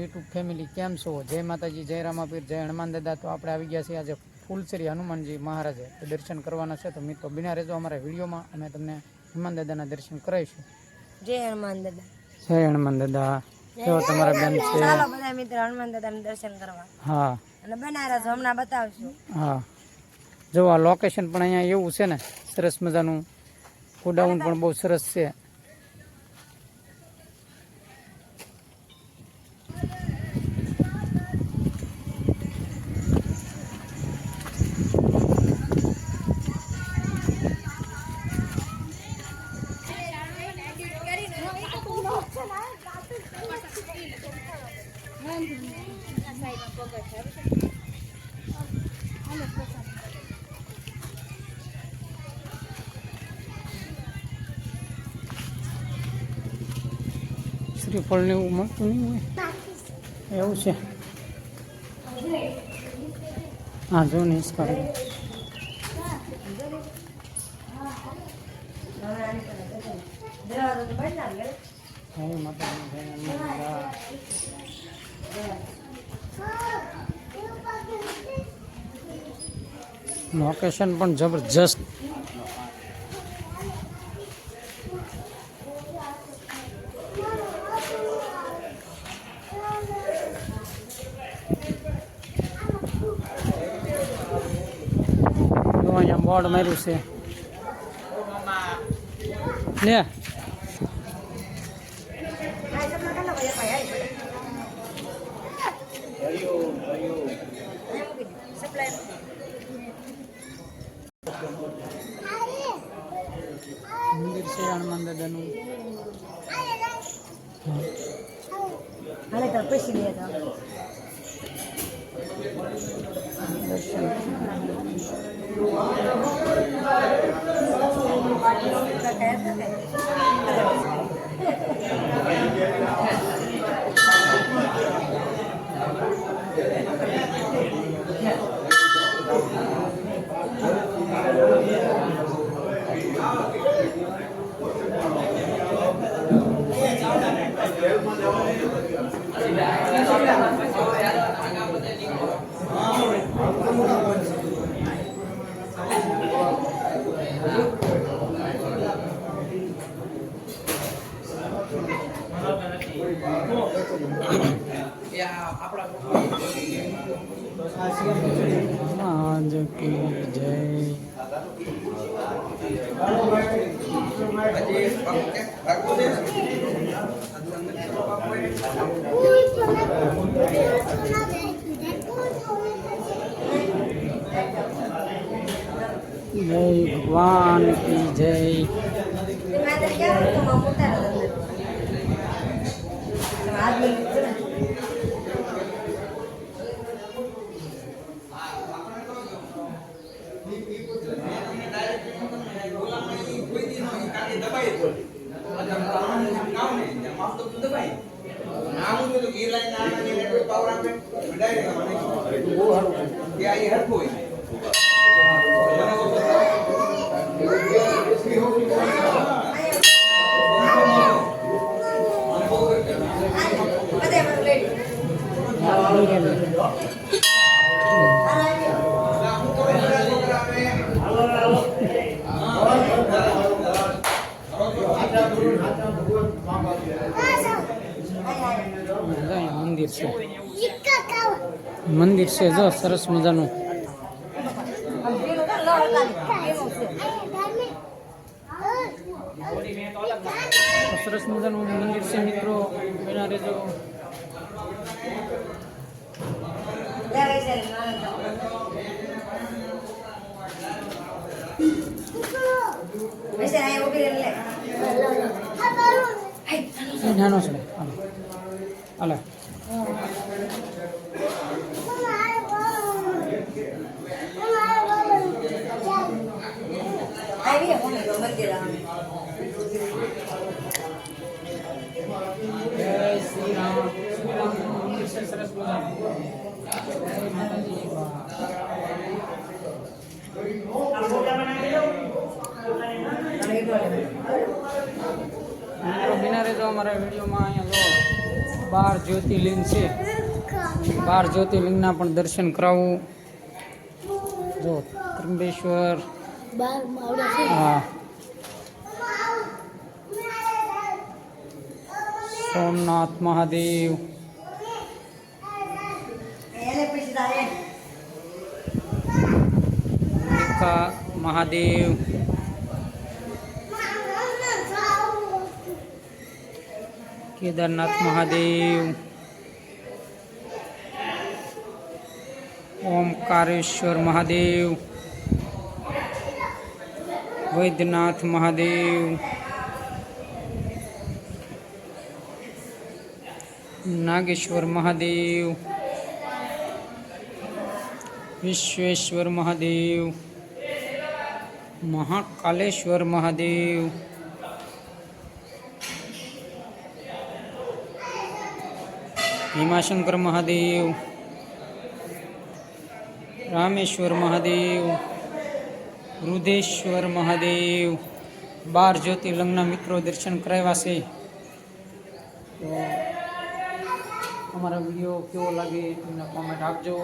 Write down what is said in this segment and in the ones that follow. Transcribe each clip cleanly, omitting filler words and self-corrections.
YouTube family કેમ છો? જય માતાજી, જય રામાપીર, જય હનુમાન દાદા. તો આપણે આવી ગયા છીએ આજે ફૂલશ્રી હનુમાનજી મહારાજે દર્શન કરવાના છે. તો મિત્રો બિના રહેજો અમારા વિડીયોમાં, અમે તમને હનુમાન દાદાના દર્શન કરાવીશું. જય હનુમાન દાદા. જય હનુમાન દાદા. જો તમારા બેન છે. ચાલો બધા મિત્રો હનુમાન દાદાના દર્શન કરવા. હા, અને બનારસ હમણાં બતાવશું. હા, જો આ લોકેશન પણ અહીંયા એવું છે ને, સરસ મજાનું. ગોડાઉન પણ બહુ સરસ છે. શ્રીફળ ને એવું મળતું નહીં હોય એવું છે. હા, જો ને ઇસ્કાર લોકેશન પણ જબરજસ્ત. અહીંયા બોર્ડ માર્યું છે ને. મંદિર છે હનુમાન દાદાનું. મહારાજ કી જય. જય ભગવાન કી જય. મંદિર છે, મંદિર છે જો સરસ મજાનું. સરસ મજાનું મંદિર છે મિત્રો, બના રહેજો. નાનો છે હાલો. સરસ બિના રહેજો અમારા વિડીયોમાં. અહીંયા જો 12 જ્યોતિર્લિંગ છે. 12 જ્યોતિર્લિંગના પણ દર્શન કરાવું. જો ત્રંબેશ્વર, હા, સોમનાથ મહાદેવ, મહાદેવ, કેદારનાથ મહાદેવ, ઓમકારેશ્વર મહાદેવ, વૈદ્યનાથ મહાદેવ, નાગેશ્વર મહાદેવ, વિશ્વેશ્વર મહાદેવ, મહાકાલેશ્વર મહાદેવ, ભીમાશંકર મહાદેવ, રામેશ્વર મહાદેવ, વૃદ્ધેશ્વર મહાદેવ. 12 જ્યોતિર્લિંગના મિત્રો દર્શન કરાવ્યા છે. તો અમારા વિડીયો કેવો લાગે એમને કોમેન્ટ આપજો.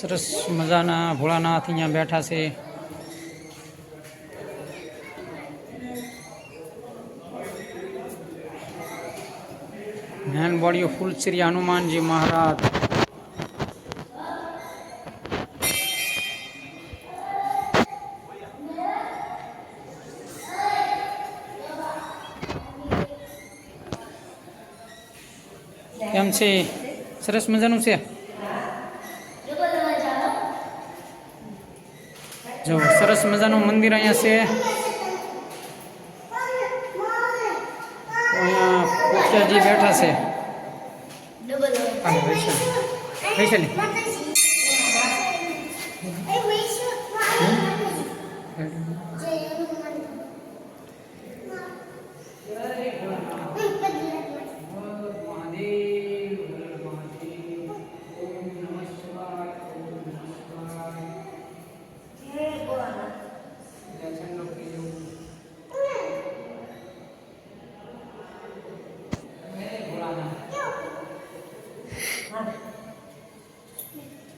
સરસ મજાના ભોળાનાથ અહીંયા બેઠા છે. જ્ઞાન બોડીઓ ફૂલ શ્રી હનુમાનજી મહારાજ. કેમ છે? સરસ મજાનું છે. જો સરસ મજાનું મંદિર અહીંયા છે. અહીંયા પૂજાજી બેઠા છે. વૈશાલી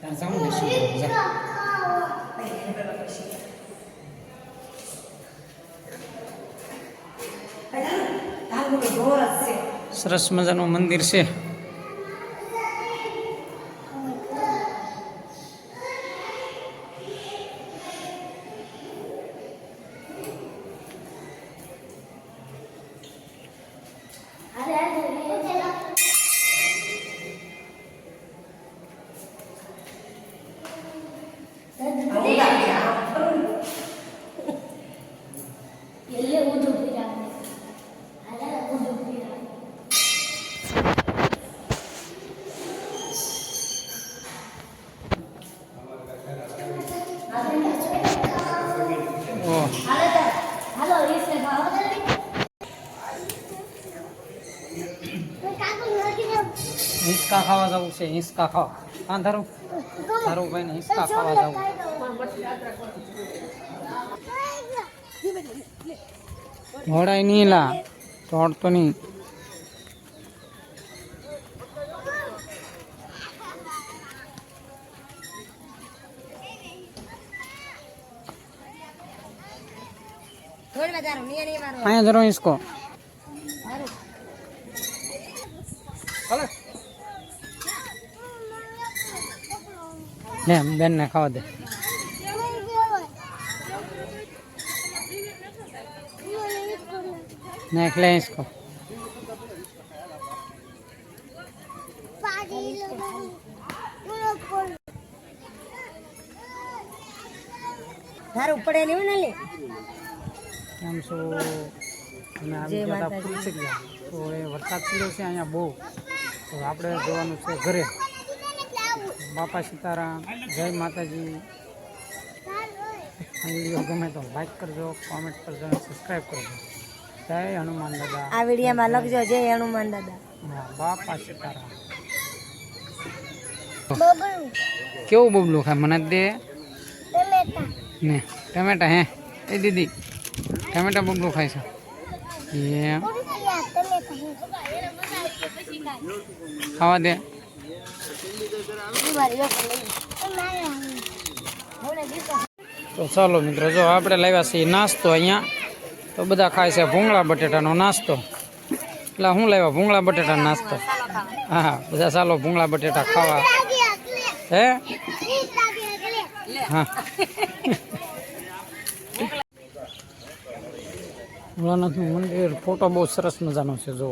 ત્યાં સામે બેસી સરસ મજાનું મંદિર છે. હિંચકા ખાવા જવું છે. હિંચકા ખાવા. હા ધારું ભાઈ ને હિંચકા ખાવા જવું. ઘોડાય નહીં લા, દોડતો નહીં. અહીંયા જરો હિંચકો. લે બેન ને ખાવા દે. નાખ લે इसको. ધાર ઉપડે નહીં ને લે. કેમ છો? અને આવી ગયા હતા ફૂલસરિયા. તો એ વરસાદ પડ્યો છે અહીંયા બહુ. તો આપણે જવાનું છે ઘરે. બાપા સીતારામ, જય માતાજી. આ વિડીયો ગમે તો લાઈક કરજો, કોમેન્ટ કરજો અને સબસ્ક્રાઈબ કરજો. જય હનુમાન દાદા. આ વિડીયોમાં લખજો જય હનુમાન દાદા. હા બાપા સીતારામ. કેવું બબલું ખાય મને જ દે ને ટમેટા હે એ દીદી ટમેટા બબલું ખાય છે એમ ખાવા દે. તો ચાલો મિત્રો જો આપણે લાવ્યા છીએ નાસ્તો અહીંયા તો બધા ખાય છે ભૂંગળા બટેટાનો નાસ્તો. એટલે શું લાવ્યા ભૂંગળા બટેટાનો નાસ્તો. હા બધા ચાલો ભૂંગળા બટેટા ખાવા. હે હા ભોળાનાથનું મંદિર ફોટો બહુ સરસ મજાનો છે જો.